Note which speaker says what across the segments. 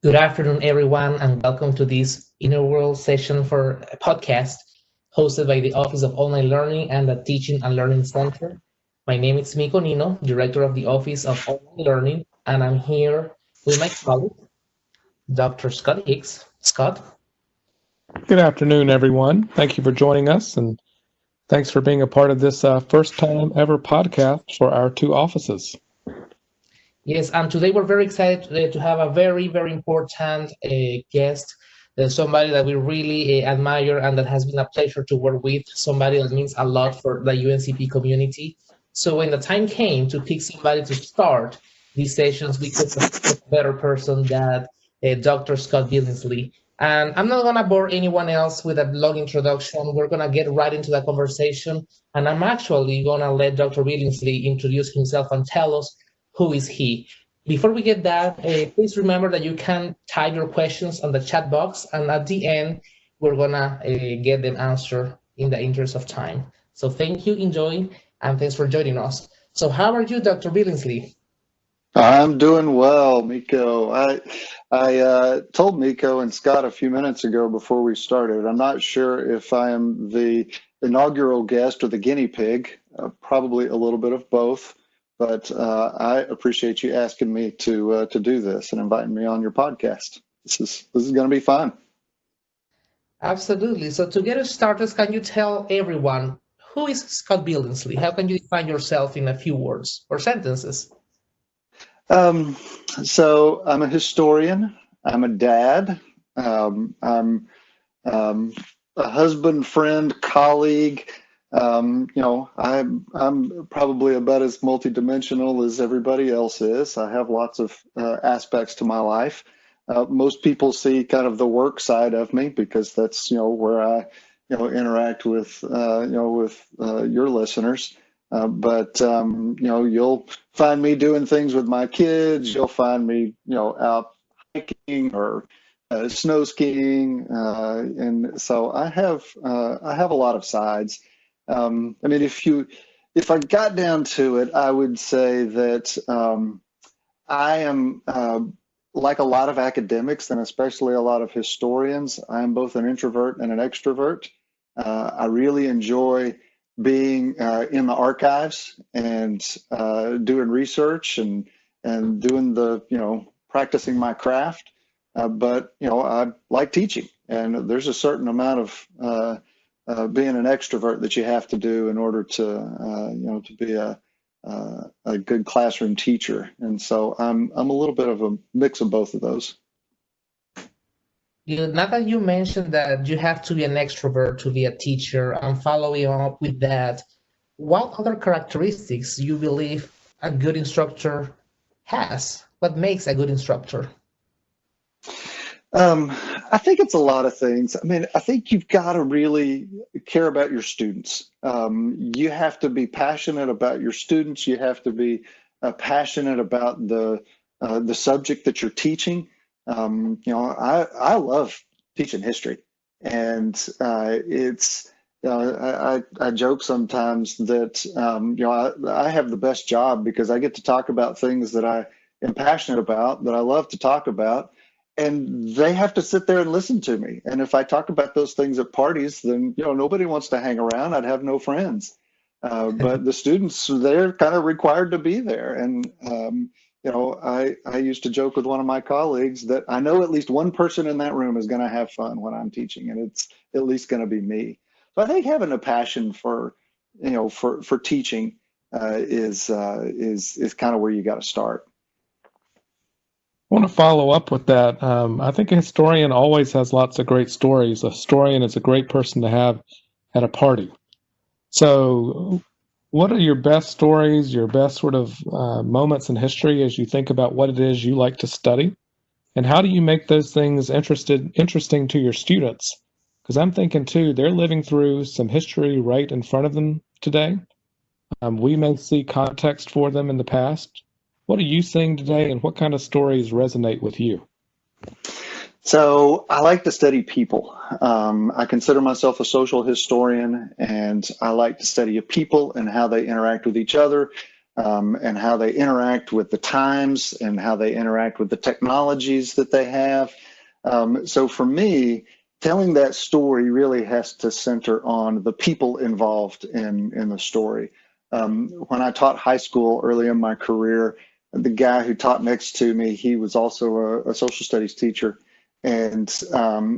Speaker 1: Good afternoon, everyone, and welcome to this inaugural session for a podcast hosted by the Office of Online Learning and the Teaching and Learning Center. My name is Miko Nino, Director of the Office of Online Learning, and I'm here with my colleague, Dr. Scott Hicks. Scott?
Speaker 2: Good afternoon, everyone. Thank you for joining us, and thanks for being a part of this first time ever podcast for our two offices.
Speaker 1: Yes, and today we're very excited to have a very, very important guest, somebody that we really admire and that has been a pleasure to work with, somebody that means a lot for the UNCP community. So when the time came to pick somebody to start these sessions, we could have a better person than Dr. Scott Billingsley. And I'm not going to bore anyone else with a long introduction. We're going to get right into the conversation. And I'm actually going to let Dr. Billingsley introduce himself and tell us who is he. Before we get that, please remember that you can type your questions on the chat box, and at the end, we're gonna get them answered in the interest of time. So thank you, enjoy, and thanks for joining us. So how are you, Dr. Billingsley?
Speaker 3: I'm doing well, Miko. I told Miko and Scott a few minutes ago before we started, I'm not sure if I am the inaugural guest or the guinea pig, probably a little bit of both. But I appreciate you asking me to do this and inviting me on your podcast. This is going to be fun.
Speaker 1: Absolutely. So to get us started, can you tell everyone who is Scott Billingsley? How can you define yourself in a few words or sentences?
Speaker 3: So I'm a historian. I'm a dad. I'm a husband, friend, colleague. I'm probably about as multidimensional as everybody else is. I have lots of aspects to my life. Most people see kind of the work side of me because that's where I interact with your listeners. But you'll find me doing things with my kids. You'll find me out hiking or snow skiing, and so I have a lot of sides. I mean, if I got down to it, I would say that I am like a lot of academics and especially a lot of historians. I am both an introvert and an extrovert. I really enjoy being in the archives and doing research and doing the practicing my craft. But I like teaching, and there's a certain amount of being an extrovert that you have to do in order to be a good classroom teacher. And so I'm a little bit of a mix of both of those.
Speaker 1: Now that you mentioned that you have to be an extrovert to be a teacher, and following up with that, what other characteristics you believe a good instructor has? What makes a good instructor?
Speaker 3: I think it's a lot of things. I mean, I think you've got to really care about your students. You have to be passionate about your students. You have to be passionate about the subject that you're teaching. I love teaching history, and it's I joke sometimes that I have the best job because I get to talk about things that I am passionate about, that I love to talk about. And they have to sit there and listen to me. And if I talk about those things at parties, then nobody wants to hang around. I'd have no friends. But the students, they're kind of required to be there. And I used to joke with one of my colleagues that I know at least one person in that room is going to have fun when I'm teaching, and it's at least going to be me. So I think having a passion for teaching is kind of where you got to start.
Speaker 2: I want to follow up with that. I think a historian always has lots of great stories. A historian is a great person to have at a party. So what are your best stories, your best sort of moments in history as you think about what it is you like to study? And how do you make those things interesting to your students? Because I'm thinking, too, they're living through some history right in front of them today. We may see context for them in the past. What are you seeing today, and what kind of stories resonate with you?
Speaker 3: So I like to study people. I consider myself a social historian, and I like to study people and how they interact with each other. and how they interact with the times and how they interact with the technologies that they have. So for me, telling that story really has to center on the people involved in the story. When I taught high school early in my career, the guy who taught next to me, he was also a social studies teacher. And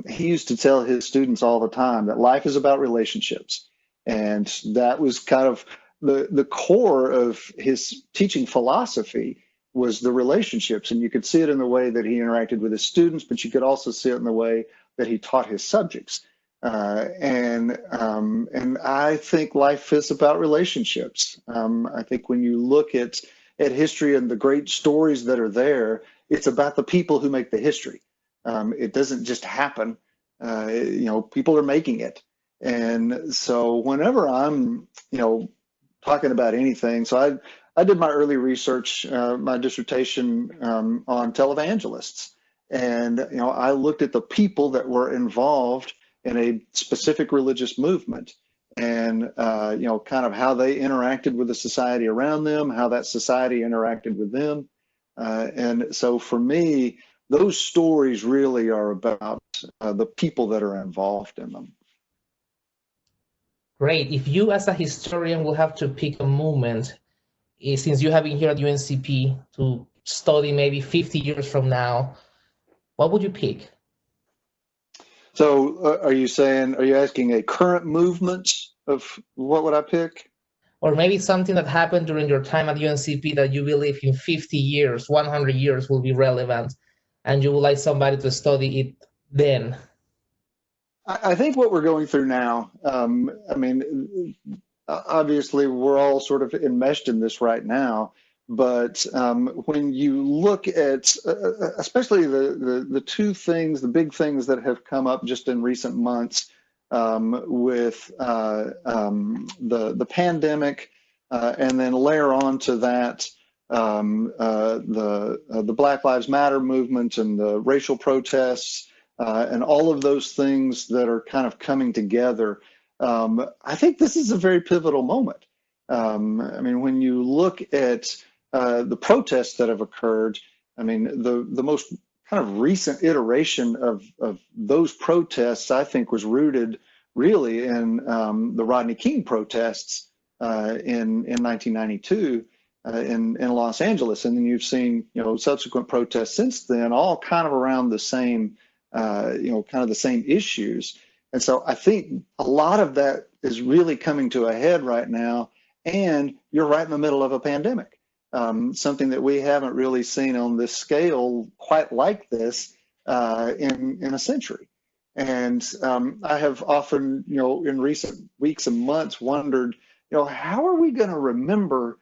Speaker 3: he used to tell his students all the time that life is about relationships. And that was kind of the core of his teaching philosophy, was the relationships. And you could see it in the way that he interacted with his students, but you could also see it in the way that he taught his subjects. And I think life is about relationships. I think when you look at history and the great stories that are there, it's about the people who make the history. It doesn't just happen. People are making it. And so whenever I'm, talking about anything, so I did my early research, my dissertation on televangelists. And, I looked at the people that were involved in a specific religious movement and, kind of how they interacted with the society around them, how that society interacted with them. And so for me, those stories really are about the people that are involved in them.
Speaker 1: Great. If you, as a historian, will have to pick a moment, since you have been here at UNCP to study maybe 50 years from now, what would you pick?
Speaker 3: So are you asking a current movement of what would I pick?
Speaker 1: Or maybe something that happened during your time at UNCP that you believe in 50 years, 100 years will be relevant, and you would like somebody to study it then?
Speaker 3: I think what we're going through now, obviously we're all sort of enmeshed in this right now, but when you look at especially the two things, the big things that have come up just in recent months with the pandemic, and then layer on to that the Black Lives Matter movement and the racial protests, and all of those things that are kind of coming together, I think this is a very pivotal moment. When you look at the protests that have occurred, the most kind of recent iteration of those protests, I think, was rooted really in the Rodney King protests in 1992 in Los Angeles. And then you've seen, subsequent protests since then, all kind of around the same kind of the same issues. And so I think a lot of that is really coming to a head right now. And you're right in the middle of a pandemic, something that we haven't really seen on this scale quite like this in a century. And I have often, in recent weeks and months wondered, how are we going to remember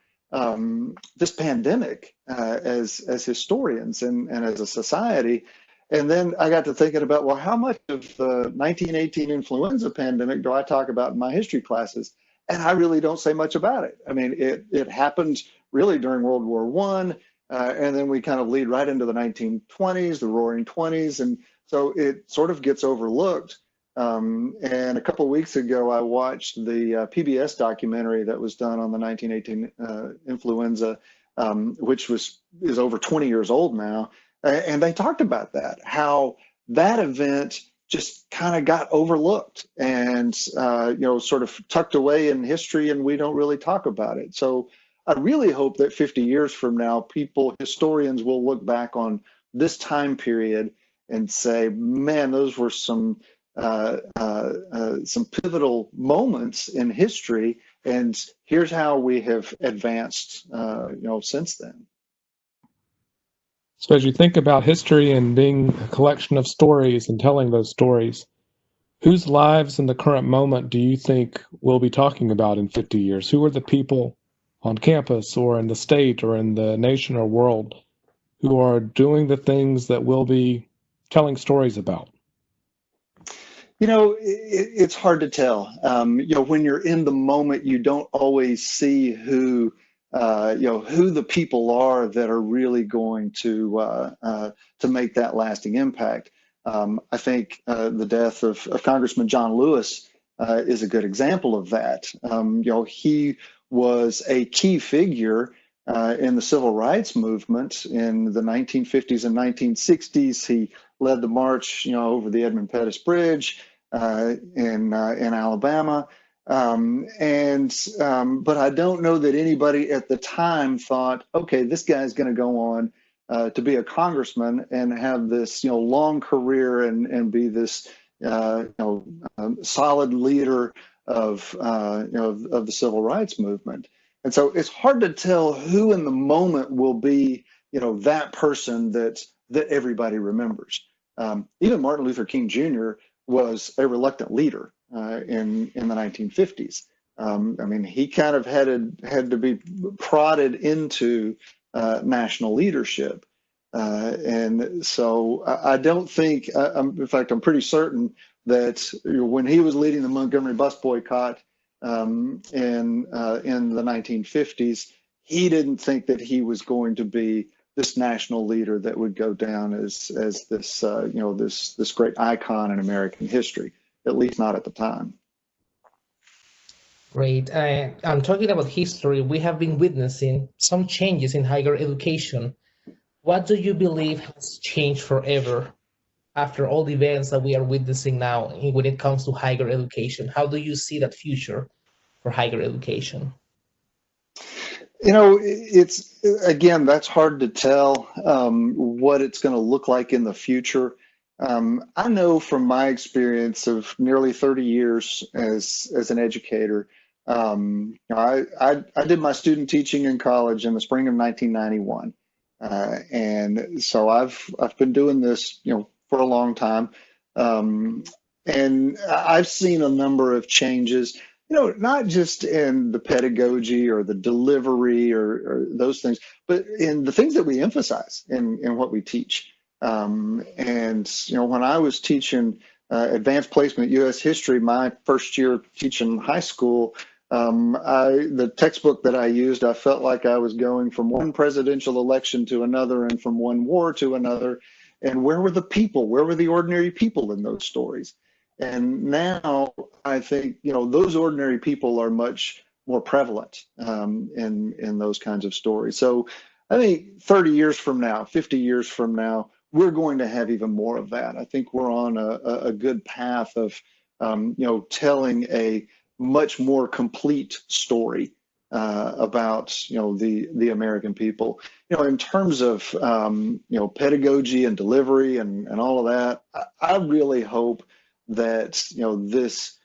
Speaker 3: this pandemic as historians and as a society? And then I got to thinking about, well, how much of the 1918 influenza pandemic do I talk about in my history classes? And I really don't say much about it. It happened really during World War I, and then we kind of lead right into the 1920s, the Roaring '20s, and so it sort of gets overlooked. And a couple of weeks ago, I watched the PBS documentary that was done on the 1918 influenza, which is over 20 years old now. And they talked about that, how that event just kind of got overlooked and, sort of tucked away in history, and we don't really talk about it. So I really hope that 50 years from now, historians will look back on this time period and say, man, those were some pivotal moments in history, and here's how we have advanced, since then.
Speaker 2: So as you think about history and being a collection of stories and telling those stories, whose lives in the current moment do you think we'll be talking about in 50 years? Who are the people on campus or in the state or in the nation or world who are doing the things that we'll be telling stories about?
Speaker 3: It's hard to tell. When you're in the moment, you don't always see who the people are that are really going to make that lasting impact. I think the death of Congressman John Lewis is a good example of that. He was a key figure in the civil rights movement in the 1950s and 1960s. He led the march, over the Edmund Pettus Bridge in Alabama. But I don't know that anybody at the time thought, okay, this guy's going to go on to be a congressman and have this, long career and be this, solid leader of the civil rights movement. And so it's hard to tell who in the moment will be, that person that everybody remembers. Even Martin Luther King Jr. was a reluctant leader in the 1950s. He kind of had to be prodded into national leadership. And so I don't think, in fact, I'm pretty certain that when he was leading the Montgomery bus boycott in the 1950s, he didn't think that he was going to be this national leader that would go down as this this great icon in American history, at least not at the time.
Speaker 1: Great. I'm talking about history. We have been witnessing some changes in higher education. What do you believe has changed forever after all the events that we are witnessing now when it comes to higher education? How do you see that future for higher education?
Speaker 3: It's, again, that's hard to tell what it's going to look like in the future. I know from my experience of nearly 30 years as an educator, I did my student teaching in college in the spring of 1991. And so I've been doing this, for a long time. And I've seen a number of changes, not just in the pedagogy or the delivery or those things, but in the things that we emphasize in what we teach. And when I was teaching advanced placement U.S. history, my first year teaching high school, the textbook that I used, I felt like I was going from one presidential election to another and from one war to another. And where were the people? Where were the ordinary people in those stories? And now I think, those ordinary people are much more prevalent in those kinds of stories. So I think 30 years from now, 50 years from now, we're going to have even more of that. I think we're on a good path of, telling a much more complete story about the American people. In terms of pedagogy and delivery and all of that, I really hope that this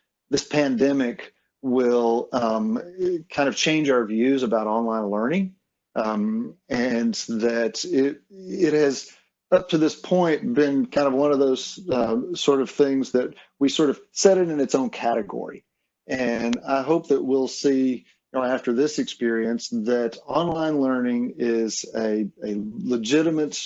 Speaker 3: pandemic will kind of change our views about online learning, and that it has up to this point been kind of one of those sort of things that we sort of set it in its own category. And I hope that we'll see, after this experience, that online learning is a legitimate,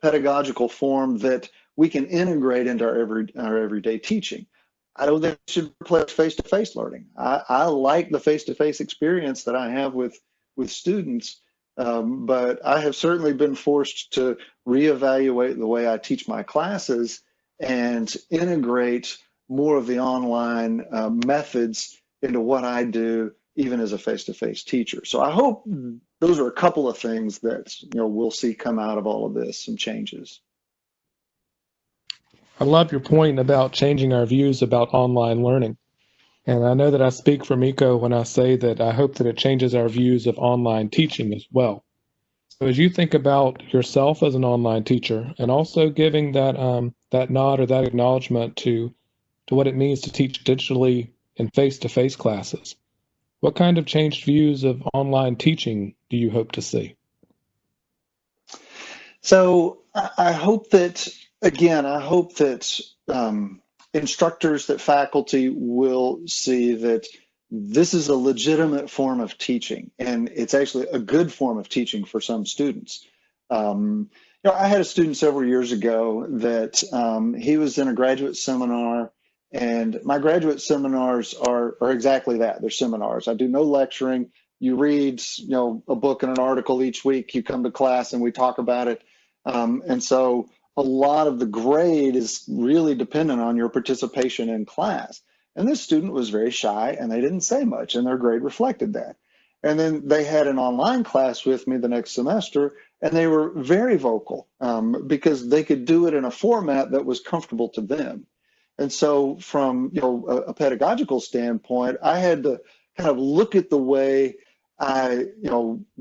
Speaker 3: pedagogical form that we can integrate into our everyday teaching. I don't think it should replace face-to-face learning. I like the face-to-face experience that I have with students, but I have certainly been forced to reevaluate the way I teach my classes and integrate more of the online methods into what I do, even as a face-to-face teacher. So I hope those are a couple of things that we'll see come out of all of this, some changes.
Speaker 2: I love your point about changing our views about online learning. And I know that I speak for Miko when I say that I hope that it changes our views of online teaching as well. So as you think about yourself as an online teacher and also giving that that nod or that acknowledgement to what it means to teach digitally in face-to-face classes, what kind of changed views of online teaching do you hope to see?
Speaker 3: So I hope that, again, instructors, that faculty will see that this is a legitimate form of teaching, and it's actually a good form of teaching for some students. I had a student several years ago that he was in a graduate seminar, and my graduate seminars are exactly that. They're seminars. I do no lecturing. You read, a book and an article each week. You come to class and we talk about it. And so a lot of the grade is really dependent on your participation in class. And this student was very shy and they didn't say much, and their grade reflected that. And then they had an online class with me the next semester, and they were very vocal because they could do it in a format that was comfortable to them. And so from a pedagogical standpoint, I had to kind of look at the way I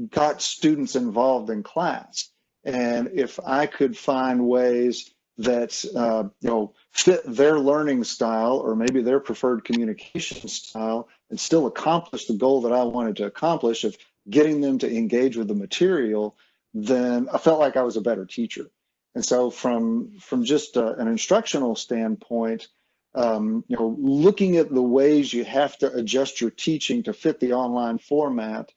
Speaker 3: got students involved in class. And if I could find ways that fit their learning style or maybe their preferred communication style and still accomplish the goal that I wanted to accomplish of getting them to engage with the material, then I felt like I was a better teacher. And so from just an instructional standpoint, looking at the ways you have to adjust your teaching to fit the online format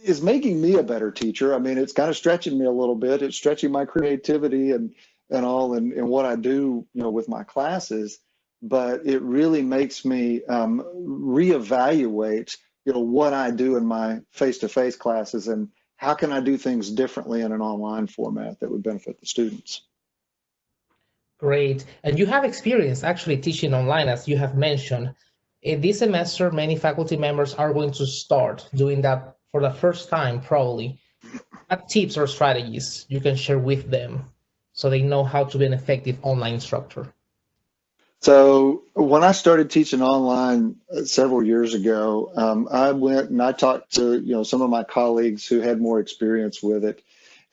Speaker 3: is making me a better teacher. I mean, it's kind of stretching me a little bit. It's stretching my creativity and all and what I do, with my classes. But it really makes me reevaluate, what I do in my face-to-face classes and how can I do things differently in an online format that would benefit the students.
Speaker 1: Great. And you have experience actually teaching online, as you have mentioned. In this semester, many faculty members are going to start doing that for the first time, probably. What tips or strategies you can share with them so they know how to be an effective online instructor?
Speaker 3: So when I started teaching online several years ago, I went and I talked to some of my colleagues who had more experience with it.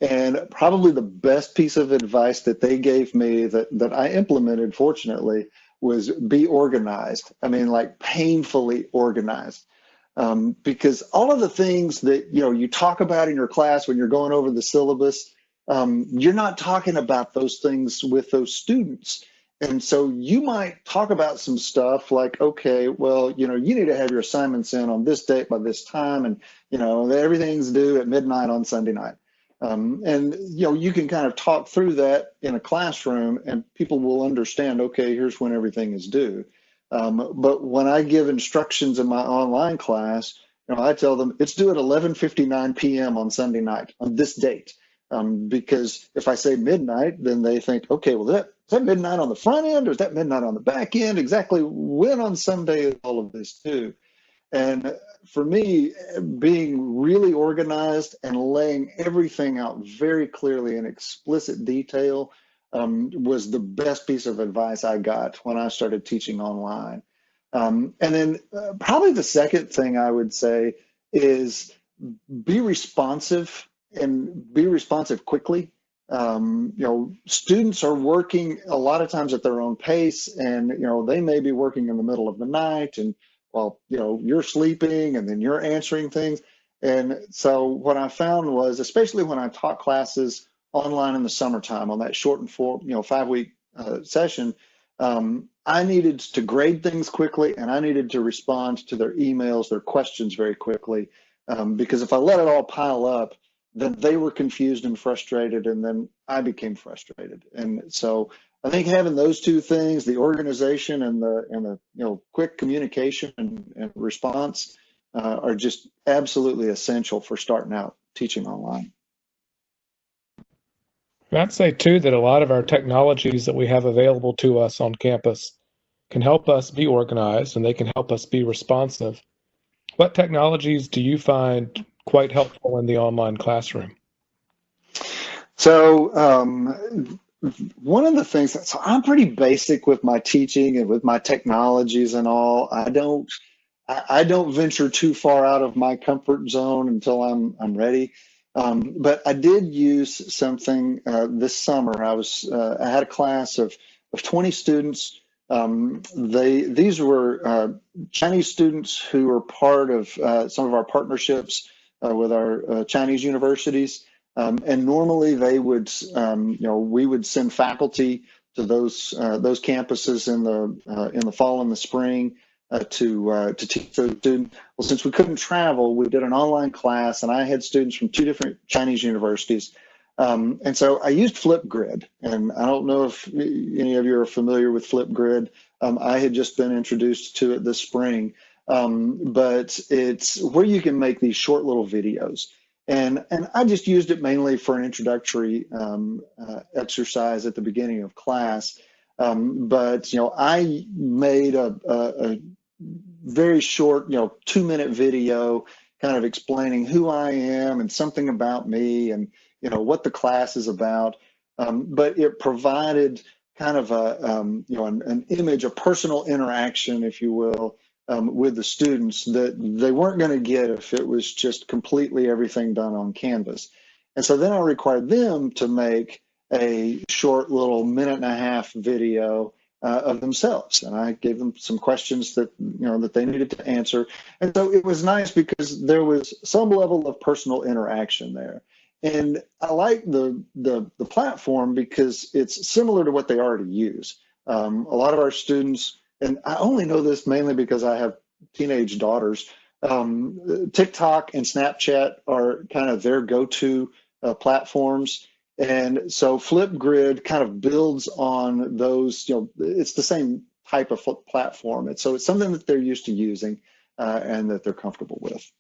Speaker 3: And probably the best piece of advice that they gave me that I implemented, fortunately, was be organized. I mean, like painfully organized. Because all of the things that you talk about in your class when you're going over the syllabus, you're not talking about those things with those students. And so you might talk about some stuff like, okay, well, you need to have your assignments in on this date by this time, and everything's due at midnight on Sunday night. And you can kind of talk through that in a classroom, and people will understand, okay, here's when everything is due. But when I give instructions in my online class, I tell them it's due at 11:59 p.m. on Sunday night on this date. Because if I say midnight, then they think, okay, well, is that midnight on the front end or is that midnight on the back end? Exactly when on Sunday is all of this too? And for me, being really organized and laying everything out very clearly in explicit detail was the best piece of advice I got when I started teaching online. And then probably the second thing I would say is be responsive and be responsive quickly. Students are working a lot of times at their own pace, and they may be working in the middle of the night, and while you're sleeping, and then you're answering things. And so what I found was, especially when I taught classes online in the summertime on that shortened 5-week session, I needed to grade things quickly, and I needed to respond to their emails, their questions very quickly, because if I let it all pile up, then they were confused and frustrated, and then I became frustrated. And so I think having those two things, the organization and the quick communication and response, are just absolutely essential for starting out teaching online.
Speaker 2: I'd say too that a lot of our technologies that we have available to us on campus can help us be organized, and they can help us be responsive. What technologies do you find quite helpful in the online classroom?
Speaker 3: So one of the things, so I'm pretty basic with my teaching and with my technologies and all. I don't venture too far out of my comfort zone until I'm ready. But I did use something this summer. I had a class of 20 students. These were Chinese students who were part of some of our partnerships with our Chinese universities. And normally they would, we would send faculty to those campuses in the fall and the spring to teach those students. Well, since we couldn't travel, we did an online class, and I had students from 2 different Chinese universities. And so I used Flipgrid, and I don't know if any of you are familiar with Flipgrid. I had just been introduced to it this spring, but it's where you can make these short little videos. And I just used it mainly for an introductory exercise at the beginning of class. But I made a very short, 2-minute video kind of explaining who I am and something about me and, what the class is about. But it provided kind of an image, a personal interaction, if you will, with the students that they weren't going to get if it was just completely everything done on Canvas. And so then I required them to make a short little 1.5-minute video of themselves, and I gave them some questions that that they needed to answer. And so it was nice because there was some level of personal interaction there. And I like the platform because it's similar to what they already use. A lot of our students, and I only know this mainly because I have teenage daughters, TikTok and Snapchat are kind of their go-to platforms. And so Flipgrid kind of builds on those, it's the same type of platform. And so it's something that they're used to using and that they're comfortable with.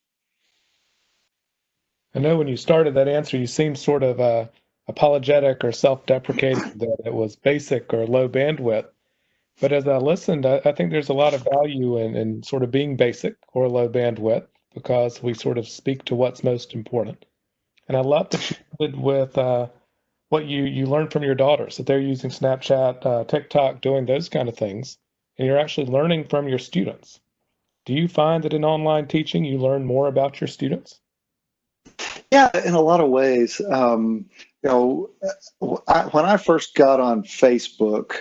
Speaker 2: I know when you started that answer, you seemed sort of apologetic or self-deprecating that it was basic or low bandwidth. But as I listened, I think there's a lot of value in sort of being basic or low bandwidth because we sort of speak to what's most important. And I love that you did with what you learned from your daughters, that they're using Snapchat, TikTok, doing those kind of things, and you're actually learning from your students. Do you find that in online teaching, you learn more about your students?
Speaker 3: Yeah, in a lot of ways. When I first got on Facebook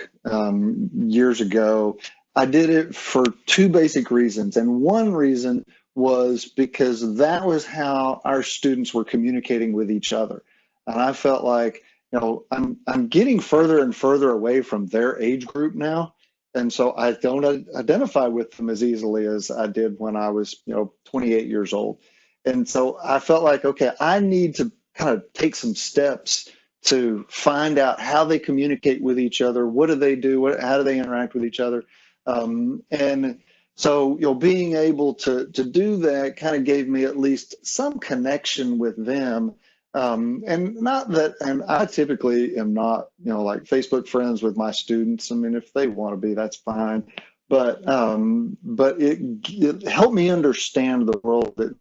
Speaker 3: years ago, I did it for two basic reasons. And one reason was because that was how our students were communicating with each other. And I felt like, I'm getting further and further away from their age group now. And so I don't identify with them as easily as I did when I was, 28 years old. And so I felt like, okay, I need to kind of take some steps to find out how they communicate with each other. What do they do? How do they interact with each other? And so, being able to do that kind of gave me at least some connection with them. And not that, and I typically am not, like Facebook friends with my students. I mean, if they want to be, that's fine. But it helped me understand the world that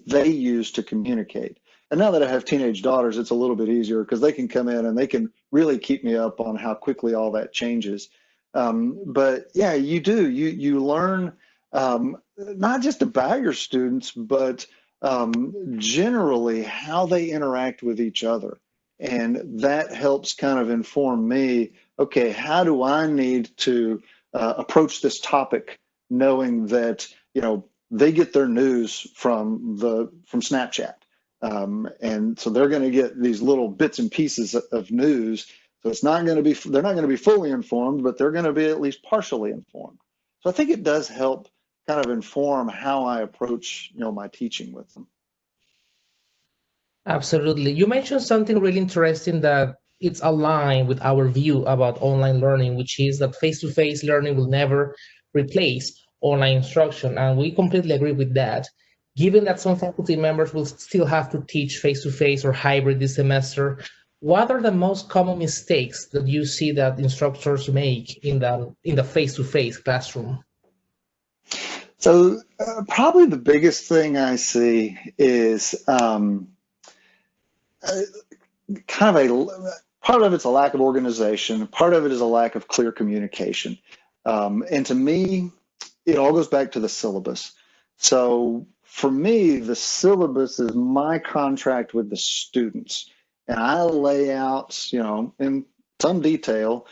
Speaker 3: they use to communicate. And now that I have teenage daughters, it's a little bit easier because they can come in and they can really keep me up on how quickly all that changes. But yeah, you do. You learn not just about your students, but generally how they interact with each other. And that helps kind of inform me, okay, how do I need to approach this topic knowing that, they get their news from Snapchat. And so they're going to get these little bits and pieces of news. So they're not going to be fully informed, but they're going to be at least partially informed. So I think it does help kind of inform how I approach, my teaching with them.
Speaker 1: Absolutely. You mentioned something really interesting that it's aligned with our view about online learning, which is that face-to-face learning will never replace online instruction. And we completely agree with that. Given that some faculty members will still have to teach face-to-face or hybrid this semester, what are the most common mistakes that you see that instructors make in the face-to-face classroom?
Speaker 3: So probably the biggest thing I see is kind of part of it's a lack of organization. Part of it is a lack of clear communication. And to me, it all goes back to the syllabus. So for me, the syllabus is my contract with the students. And I lay out, in some detail,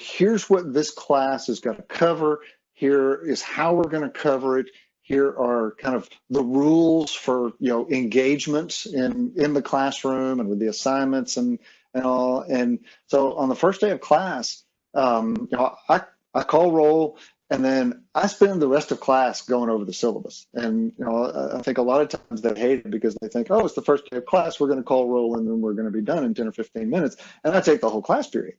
Speaker 3: here's what this class is going to cover. Here is how we're going to cover it. Here are kind of the rules for, engagement in the classroom and with the assignments and all. And so on the first day of class, I call roll. And then I spend the rest of class going over the syllabus. And, I think a lot of times they hate it because they think, oh, it's the first day of class, we're going to call roll and then we're going to be done in 10 or 15 minutes. And I take the whole class period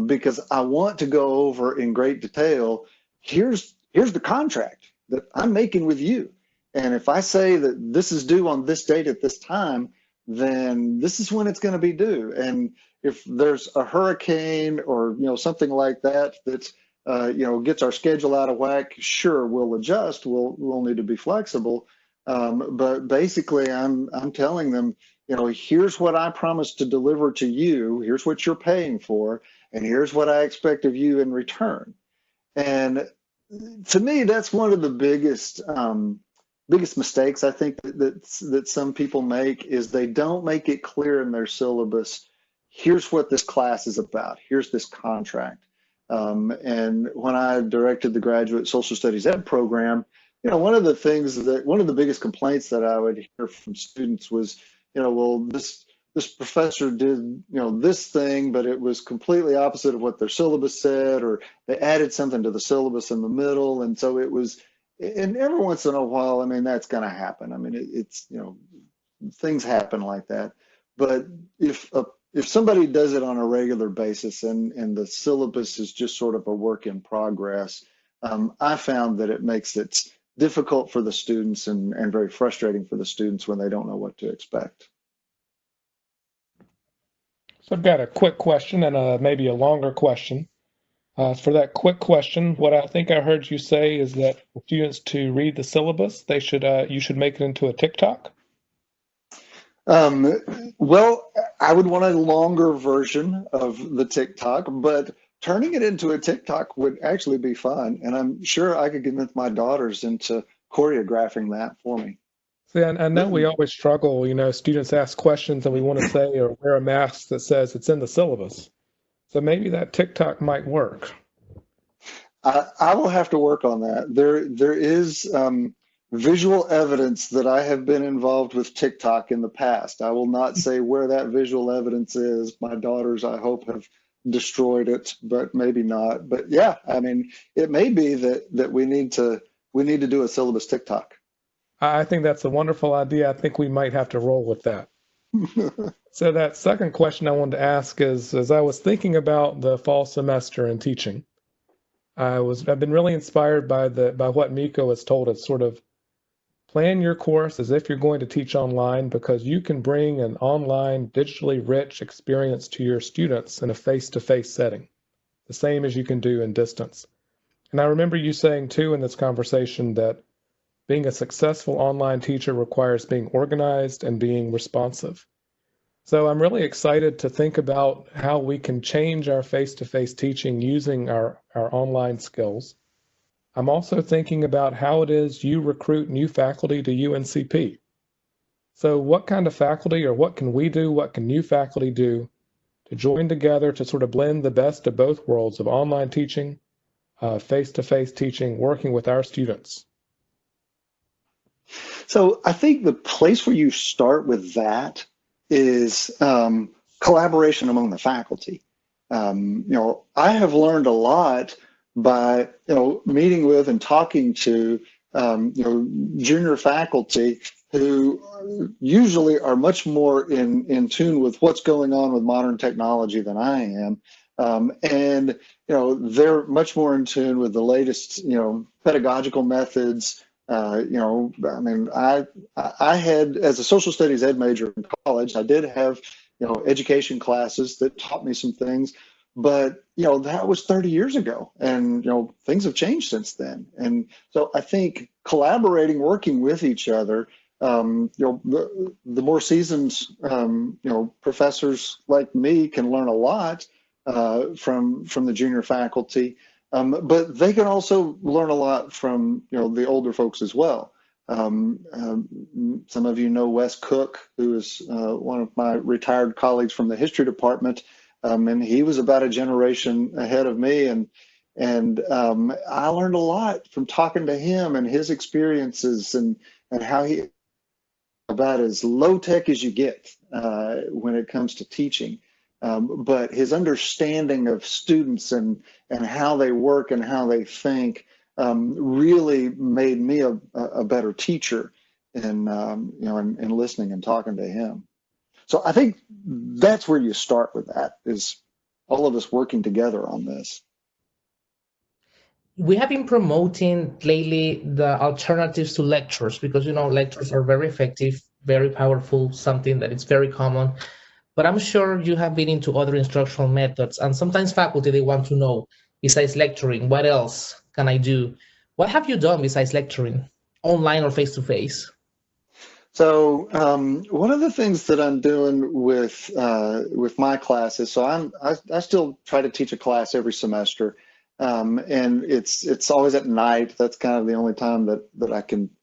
Speaker 3: because I want to go over in great detail. Here's the contract that I'm making with you. And if I say that this is due on this date at this time, then this is when it's going to be due. And if there's a hurricane or, something like that, that's gets our schedule out of whack, sure, we'll adjust. We'll need to be flexible. But basically, I'm telling them, here's what I promised to deliver to you. Here's what you're paying for, and here's what I expect of you in return. And to me, that's one of the biggest mistakes I think that some people make, is they don't make it clear in their syllabus. Here's what this class is about. Here's this contract. And when I directed the graduate social studies ed program, one of the biggest complaints that I would hear from students was, well, this professor did, this thing, but it was completely opposite of what their syllabus said, or they added something to the syllabus in the middle. And so it was, and every once in a while, I mean, that's going to happen. I mean, it's, things happen like that. But if somebody does it on a regular basis and the syllabus is just sort of a work in progress, I found that it makes it difficult for the students and very frustrating for the students when they don't know what to expect.
Speaker 2: So I've got a quick question and maybe a longer question. For that quick question, what I think I heard you say is that for students to read the syllabus, you should make it into a TikTok.
Speaker 3: Well, I would want a longer version of the TikTok, but turning it into a TikTok would actually be fun. And I'm sure I could convince my daughters into choreographing that for me.
Speaker 2: See, I know we always struggle, students ask questions and we want to say or wear a mask that says it's in the syllabus. So maybe that TikTok might work.
Speaker 3: I will have to work on that. There is visual evidence that I have been involved with TikTok in the past. I will not say where that visual evidence is. My daughters, I hope, have destroyed it, but maybe not. But yeah, I mean, it may be that we need to do a syllabus TikTok.
Speaker 2: I think that's a wonderful idea. I think we might have to roll with that. So that second question I wanted to ask is, as I was thinking about the fall semester and teaching, I've been really inspired by what Miko has told us, sort of plan your course as if you're going to teach online, because you can bring an online, digitally rich experience to your students in a face-to-face setting, the same as you can do in distance. And I remember you saying too in this conversation that being a successful online teacher requires being organized and being responsive. So I'm really excited to think about how we can change our face-to-face teaching using our online skills. I'm also thinking about how it is you recruit new faculty to UNCP. So what kind of faculty, or what can we do, what can new faculty do to join together to sort of blend the best of both worlds of online teaching, face-to-face teaching, working with our students?
Speaker 3: So I think the place where you start with that is collaboration among the faculty. I have learned a lot by meeting with and talking to junior faculty who usually are much more in tune with what's going on with modern technology than I am. And they're much more in tune with the latest pedagogical methods. I mean, I had, as a social studies ed major in college, I did have education classes that taught me some things, but that was 30 years ago, and things have changed since then. And so I think collaborating, working with each other, the more seasoned professors like me can learn a lot from the junior faculty. But they can also learn a lot from the older folks as well. Some of you know Wes Cook, who is one of my retired colleagues from the history department, and he was about a generation ahead of me, and I learned a lot from talking to him and his experiences and how he about as low tech as you get when it comes to teaching. But his understanding of students and how they work and how they think really made me a better teacher in listening and talking to him. So I think that's where you start with that, is all of us working together on this.
Speaker 1: We have been promoting lately the alternatives to lectures, because lectures are very effective, very powerful, something that is very common. But I'm sure you have been into other instructional methods, and sometimes faculty, they want to know, besides lecturing? What else can I do? What have you done besides lecturing, online or face-to-face?
Speaker 3: So one of the things that I'm doing with my classes, so I still try to teach a class every semester, and it's always at night. That's kind of the only time that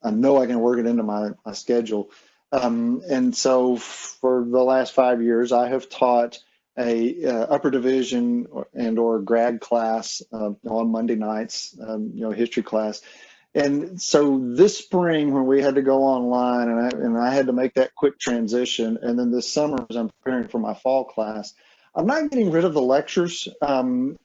Speaker 3: I know I can work it into my schedule. And so for the last 5 years, I have taught a upper division or grad class on Monday nights, history class. And so this spring, when we had to go online, and I had to make that quick transition, and then this summer, as I'm preparing for my fall class, I'm not getting rid of the lectures. I'm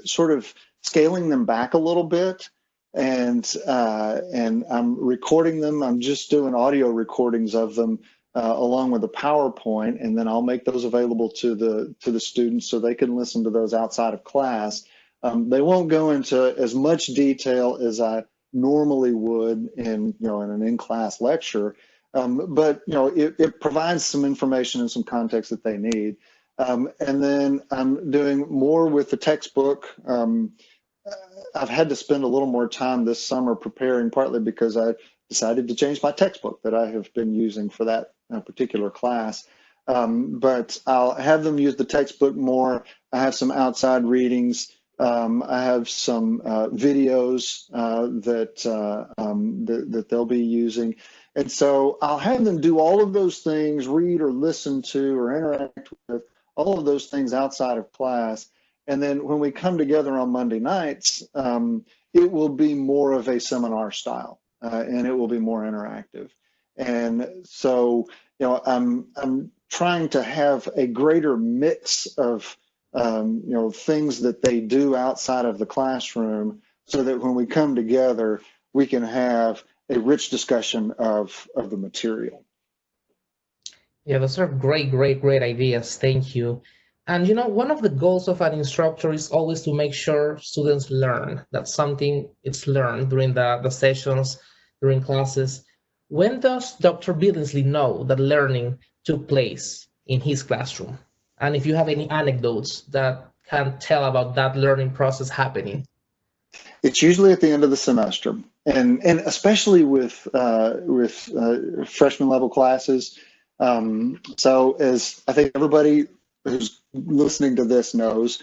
Speaker 3: sort of scaling them back a little bit, and I'm recording them. I'm just doing audio recordings of them along with a PowerPoint, and then I'll make those available to the students so they can listen to those outside of class. They won't go into as much detail as I normally would in an in-class lecture, but it provides some information and some context that they need. And then I'm doing more with the textbook. I've had to spend a little more time this summer preparing, partly because I decided to change my textbook that I have been using for that particular class. But I'll have them use the textbook more. I have some outside readings. I have some videos that they'll be using. And so I'll have them do all of those things, read or listen to or interact with all of those things outside of class. And then when we come together on Monday nights, it will be more of a seminar style, and it will be more interactive. And so, I'm trying to have a greater mix of things that they do outside of the classroom, so that when we come together, we can have a rich discussion of the material.
Speaker 1: Yeah, those are great ideas. Thank you. And one of the goals of an instructor is always to make sure students learn, that something is learned during the sessions, during classes. When does Dr. Billingsley know that learning took place in his classroom? And if you have any anecdotes that can tell about that learning process happening.
Speaker 3: It's usually at the end of the semester, and especially with freshman level classes. So as I think everybody who's listening to this knows,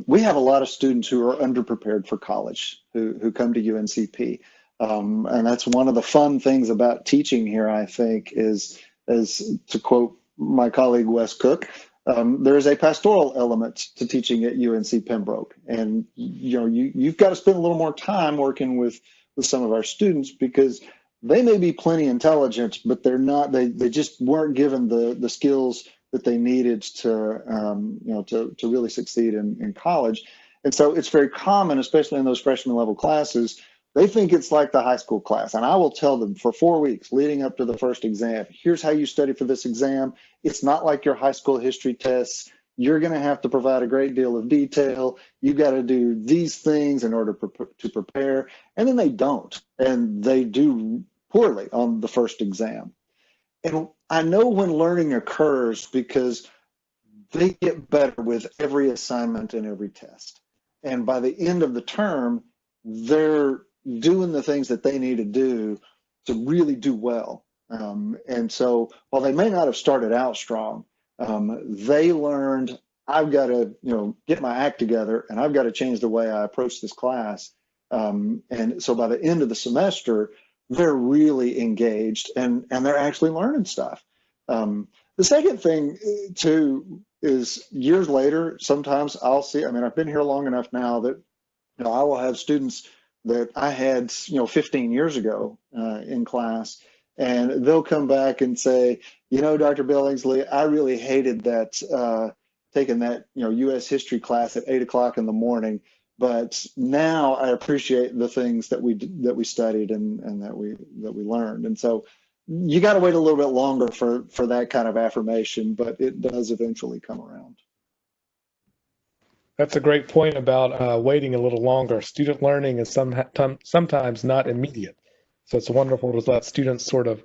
Speaker 3: we have a lot of students who are underprepared for college who come to UNCP. And that's one of the fun things about teaching here, I think, is to quote my colleague Wes Cook, there is a pastoral element to teaching at UNC Pembroke. And you've got to spend a little more time working with some of our students, because they may be plenty intelligent, but they're not, they just weren't given the skills that they needed to really succeed in college. And so it's very common, especially in those freshman level classes, they think it's like the high school class. And I will tell them for 4 weeks leading up to the first exam, here's how you study for this exam. It's not like your high school history tests. You're going to have to provide a great deal of detail. You got to do these things in order to prepare. And then they don't. And they do poorly on the first exam. And I know when learning occurs because they get better with every assignment and every test. And by the end of the term, they're doing the things that they need to do to really do well. And so while they may not have started out strong, they learned, I've got to get my act together, and I've got to change the way I approach this class. And so by the end of the semester, they're really engaged and they're actually learning stuff. The second thing too is years later, sometimes I'll see, I've been here long enough now that I will have students that I had 15 years ago in class, and they'll come back and say, Dr. Billingsley, I really hated that taking that U.S. history class at 8 o'clock in the morning, but now I appreciate the things that we studied and that we learned. And so you got to wait a little bit longer for that kind of affirmation, but it does eventually come around.
Speaker 2: That's a great point about waiting a little longer. Student learning is sometimes not immediate. So it's wonderful to let students sort of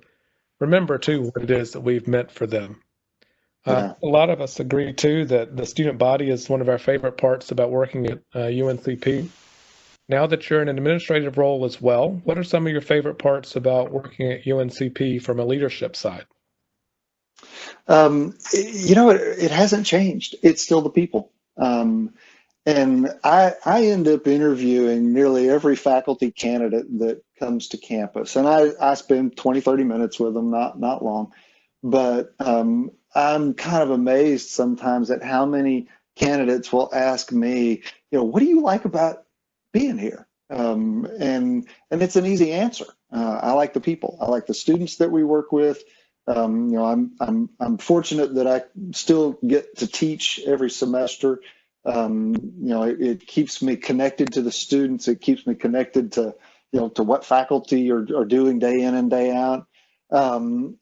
Speaker 2: remember, too, what it is that we've meant for them.
Speaker 3: Yeah.
Speaker 2: A lot of us agree, too, that the student body is one of our favorite parts about working at UNCP. Now that you're in an administrative role as well, what are some of your favorite parts about working at UNCP from a leadership side?
Speaker 3: It hasn't changed. It's still the people. And I end up interviewing nearly every faculty candidate that comes to campus. And I spend 20, 30 minutes with them, not long. But I'm kind of amazed sometimes at how many candidates will ask me, what do you like about being here? And it's an easy answer. I like the people. I like the students that we work with. I'm fortunate that I still get to teach every semester. It keeps me connected to the students. It keeps me connected to what faculty are doing day in and day out. And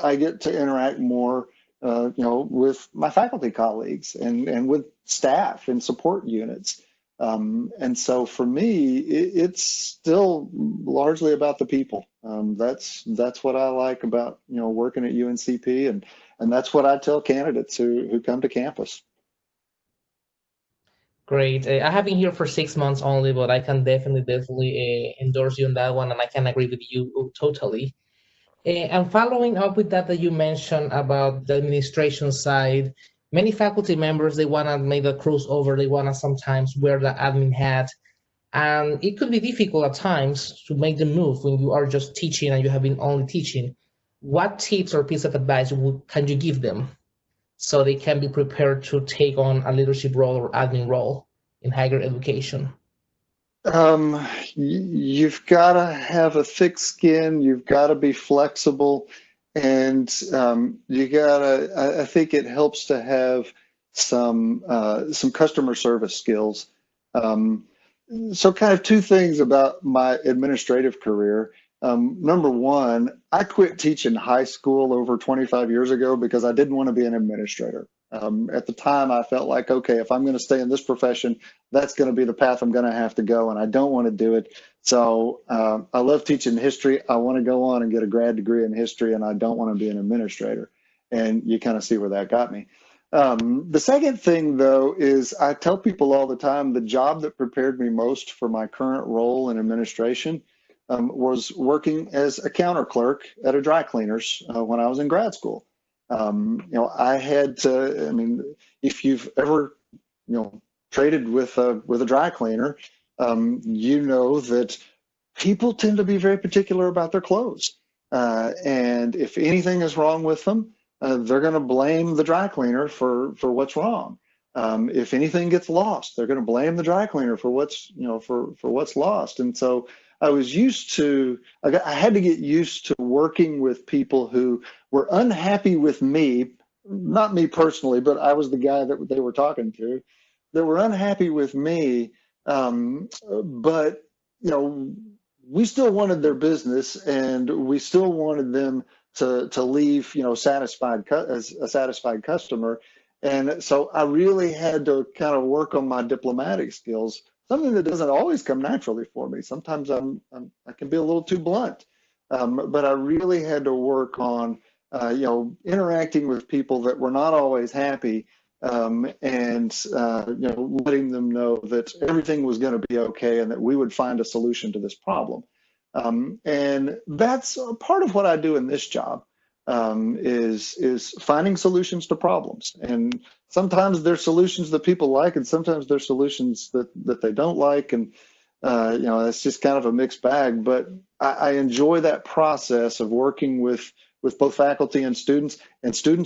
Speaker 3: I get to interact more, with my faculty colleagues and with staff and support units. And so for me, it's still largely about the people. That's what I like about, working at UNCP, and that's what I tell candidates who come to campus.
Speaker 1: Great. I have been here for 6 months only, but I can definitely endorse you on that one, and I can agree with you totally. And following up with that you mentioned about the administration side, many faculty members, they want to make the crossover. They want to sometimes wear the admin hat. And it could be difficult at times to make the move when you are just teaching and you have been only teaching. What tips or piece of advice can you give them so they can be prepared to take on a leadership role or admin role in higher education?
Speaker 3: You've got to have a thick skin. You've got to be flexible, and I think it helps to have some customer service skills. So kind of two things about my administrative career. Number one, I quit teaching high school over 25 years ago because I didn't want to be an administrator. At the time, I felt like, okay, if I'm going to stay in this profession, that's going to be the path I'm going to have to go, and I don't want to do it. So I love teaching history. I want to go on and get a grad degree in history, and I don't want to be an administrator. And you kind of see where that got me. The second thing, though, is I tell people all the time the job that prepared me most for my current role in administration was working as a counter clerk at a dry cleaners when I was in grad school. I had to, if you've ever, traded with a dry cleaner, you know that people tend to be very particular about their clothes. And if anything is wrong with them, they're going to blame the dry cleaner for what's wrong. If anything gets lost, they're going to blame the dry cleaner for what's lost. And so I had to get used to working with people who were unhappy with me, not me personally, but I was the guy that they were talking to, that were unhappy with me. But, we still wanted their business, and we still wanted them to leave, satisfied as a satisfied customer. And so I really had to kind of work on my diplomatic skills, something that doesn't always come naturally for me. Sometimes I can be a little too blunt, but I really had to work on, interacting with people that were not always happy, and letting them know that everything was going to be okay and that we would find a solution to this problem. And that's part of what I do in this job. Is finding solutions to problems, and sometimes there's solutions that people like, and sometimes there's solutions that they don't like, and it's just kind of a mixed bag. But I enjoy that process of working with both faculty and students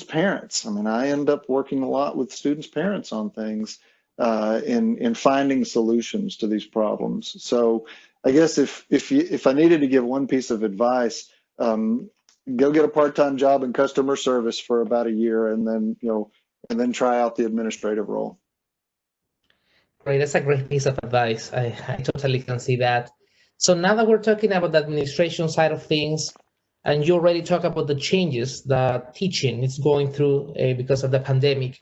Speaker 3: parents. I end up working a lot with students' parents on things in finding solutions to these problems. So I guess if I needed to give one piece of advice, go get a part-time job in customer service for about a year, and then try out the administrative role.
Speaker 1: Great, that's a great piece of advice. I totally can see that. So now that we're talking about the administration side of things, and you already talked about the changes that teaching is going through because of the pandemic,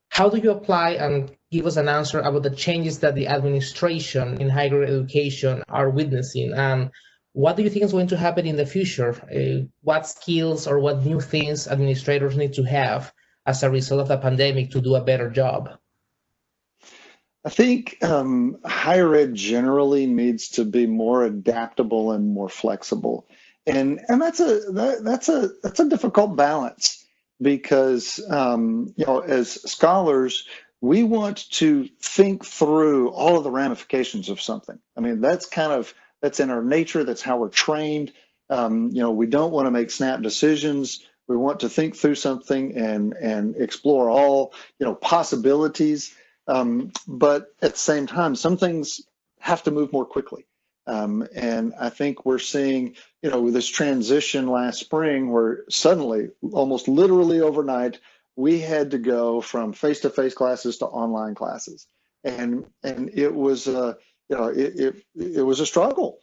Speaker 1: how do you apply and give us an answer about the changes that the administration in higher education are witnessing, and what do you think is going to happen in the future? What skills or what new things administrators need to have as a result of the pandemic to do a better job?
Speaker 3: I think higher ed generally needs to be more adaptable and more flexible, and that's a difficult balance because as scholars we want to think through all of the ramifications of something. I mean that's in our nature. That's how we're trained. We don't want to make snap decisions. We want to think through something and explore all possibilities. But at the same time, some things have to move more quickly. And I think we're seeing, with this transition last spring where suddenly, almost literally overnight, we had to go from face-to-face classes to online classes. And it was, it was a struggle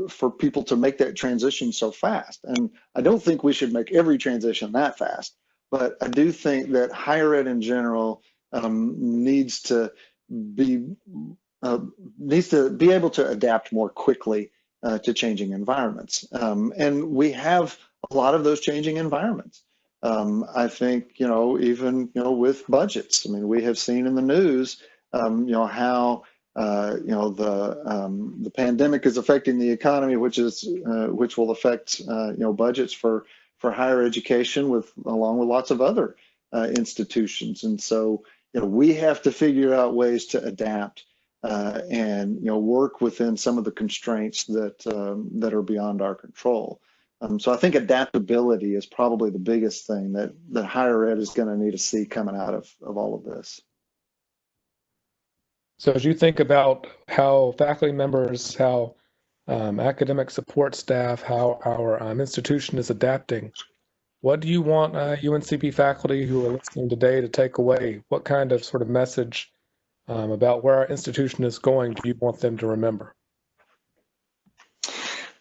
Speaker 3: for people to make that transition so fast. And I don't think we should make every transition that fast, but I do think that higher ed in general needs to be able to adapt more quickly to changing environments, and we have a lot of those changing environments. I think even with budgets. I mean, we have seen in the news how the pandemic is affecting the economy, which will affect budgets for higher education along with lots of other institutions, and so. We have to figure out ways to adapt and work within some of the constraints that are beyond our control. So I think adaptability is probably the biggest thing that higher ed is going to need to see coming out of all of this.
Speaker 2: So as you think about how faculty members, how academic support staff, how our institution is adapting, what do you want UNCP faculty who are listening today to take away? What kind of sort of message about where our institution is going do you want them to remember?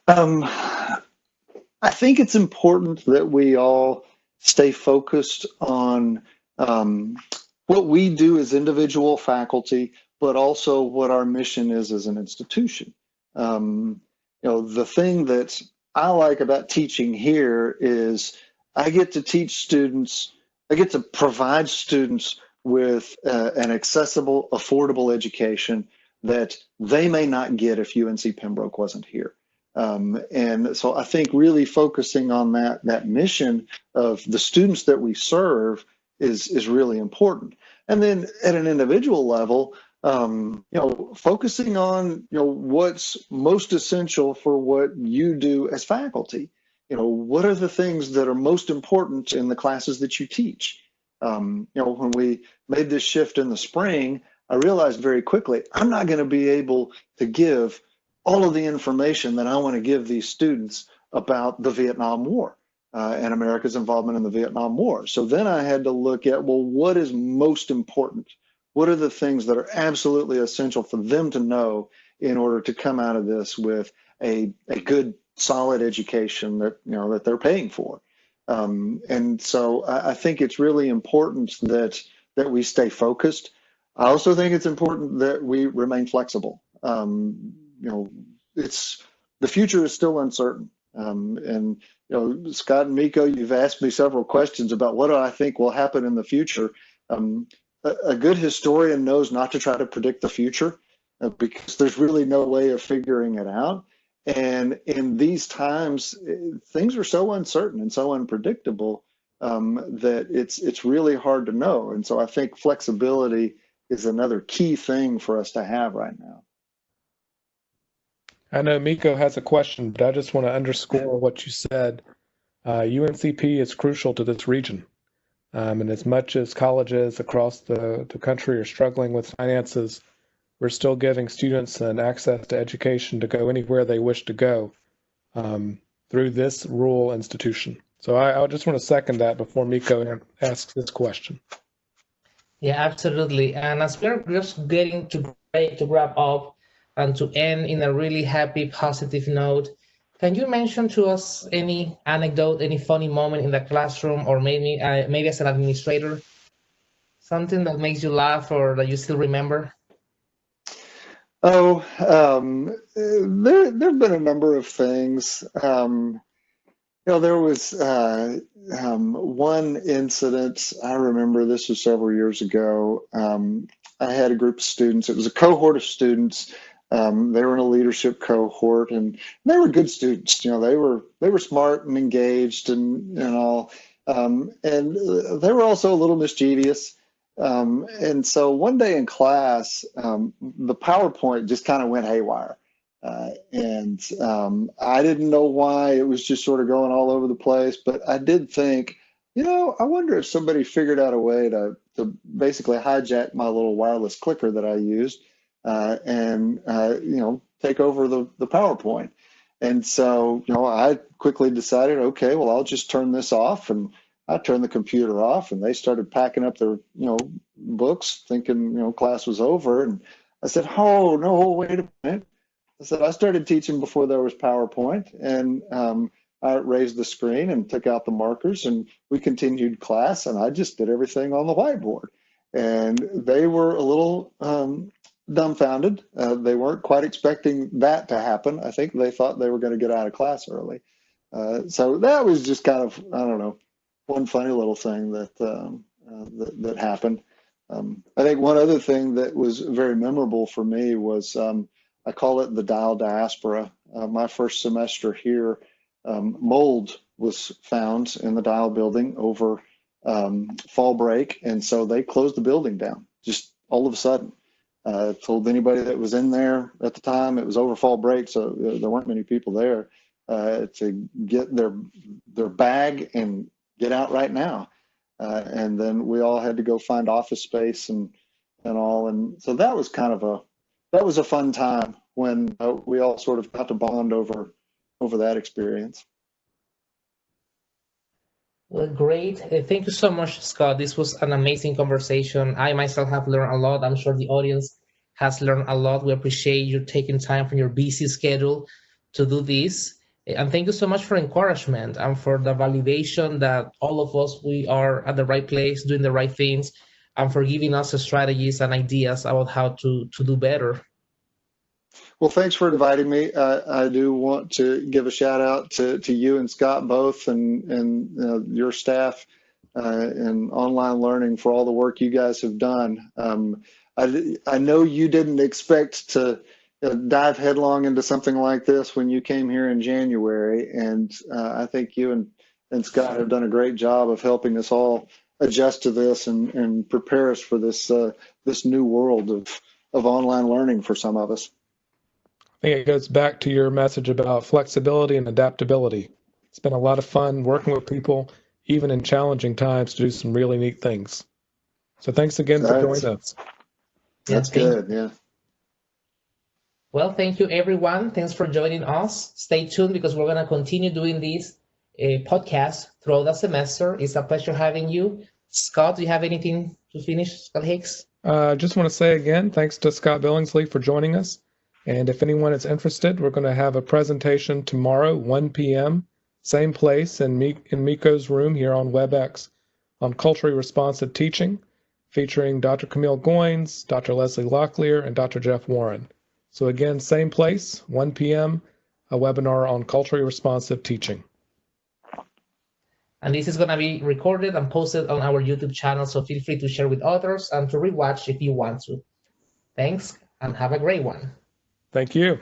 Speaker 3: I think it's important that we all stay focused on what we do as individual faculty, but also what our mission is as an institution. The thing that I like about teaching here is I get to teach students, I get to provide students with an accessible, affordable education that they may not get if UNC Pembroke wasn't here. And so I think really focusing on that mission of the students that we serve is really important. And then at an individual level, focusing on what's most essential for what you do as faculty. What are the things that are most important in the classes that you teach? When we made this shift in the spring, I realized very quickly, I'm not going to be able to give all of the information that I want to give these students about the Vietnam War and America's involvement in the Vietnam War. So then I had to look at, well, what is most important? What are the things that are absolutely essential for them to know in order to come out of this with a good, solid education that they're paying for? And so I think it's really important that we stay focused. I also think it's important that we remain flexible. It's the future is still uncertain. And Scott and Miko, you've asked me several questions about what do I think will happen in the future. A good historian knows not to try to predict the future because there's really no way of figuring it out. And in these times, things are so uncertain and so unpredictable that it's really hard to know. And so I think flexibility is another key thing for us to have right now.
Speaker 2: I know Miko has a question, but I just want to underscore what you said. UNCP is crucial to this region. And as much as colleges across the country are struggling with finances, we're still giving students an access to education to go anywhere they wish to go through this rural institution. So I just want to second that before Miko asks this question.
Speaker 1: Yeah, absolutely. And as we're just getting to wrap up and to end in a really happy, positive note, can you mention to us any anecdote, any funny moment in the classroom, or maybe as an administrator, something that makes you laugh or that you still remember?
Speaker 3: Oh, there've been a number of things. There was one incident. I remember this was several years ago. I had a group of students. It was a cohort of students. They were in a leadership cohort, and they were good students. They were smart and engaged and all. And they were also a little mischievous. And so one day in class, the PowerPoint just kind of went haywire. And I didn't know why. It was just sort of going all over the place. But I did think, I wonder if somebody figured out a way to basically hijack my little wireless clicker that I used and take over the PowerPoint. And so, I quickly decided, okay, well, I'll just turn this off. And I turned the computer off, and they started packing up their, books, thinking, class was over. And I said, oh, no, wait a minute. I said, I started teaching before there was PowerPoint, and I raised the screen and took out the markers, and we continued class, and I just did everything on the whiteboard. And they were a little dumbfounded. They weren't quite expecting that to happen. I think they thought they were going to get out of class early. So that was just kind of, I don't know, one funny little thing that happened. I think one other thing that was very memorable for me was I call it the dial diaspora. My first semester here, mold was found in the dial building over fall break, and so they closed the building down just all of a sudden. Told anybody that was in there at the time, it was over fall break, so there weren't many people there, to get their bag and get out right now. And then we all had to go find office space and all, and so that was a fun time when we all sort of got to bond over that experience.
Speaker 1: Well, great. Thank you so much, Scott. This was an amazing conversation. I myself have learned a lot. I'm sure the audience has learned a lot. We appreciate you taking time from your busy schedule to do this. And thank you so much for encouragement and for the validation that all of us, we are at the right place, doing the right things, and for giving us strategies and ideas about how to do better.
Speaker 3: Well, thanks for inviting me. I do want to give a shout out to you and Scott both, and your staff in online learning for all the work you guys have done. I know you didn't expect to dive headlong into something like this when you came here in January, and I think you and Scott have done a great job of helping us all adjust to this and prepare us for this new world of online learning for some of us.
Speaker 2: I think it goes back to your message about flexibility and adaptability. It's been a lot of fun working with people, even in challenging times, to do some really neat things. So thanks again for joining us.
Speaker 3: That's good, yeah.
Speaker 1: Well, thank you, everyone. Thanks for joining us. Stay tuned because we're going to continue doing these podcasts throughout the semester. It's a pleasure having you. Scott, do you have anything to finish, Scott Hicks?
Speaker 2: Just want to say again, thanks to Scott Billingsley for joining us. And if anyone is interested, we're going to have a presentation tomorrow, 1 p.m., same place in Miko's room here on WebEx, on culturally responsive teaching, featuring Dr. Camille Goins, Dr. Leslie Locklear, and Dr. Jeff Warren. So again, same place, 1 p.m., a webinar on culturally responsive teaching.
Speaker 1: And this is going to be recorded and posted on our YouTube channel, so feel free to share with others and to rewatch if you want to. Thanks, and have a great one.
Speaker 2: Thank you.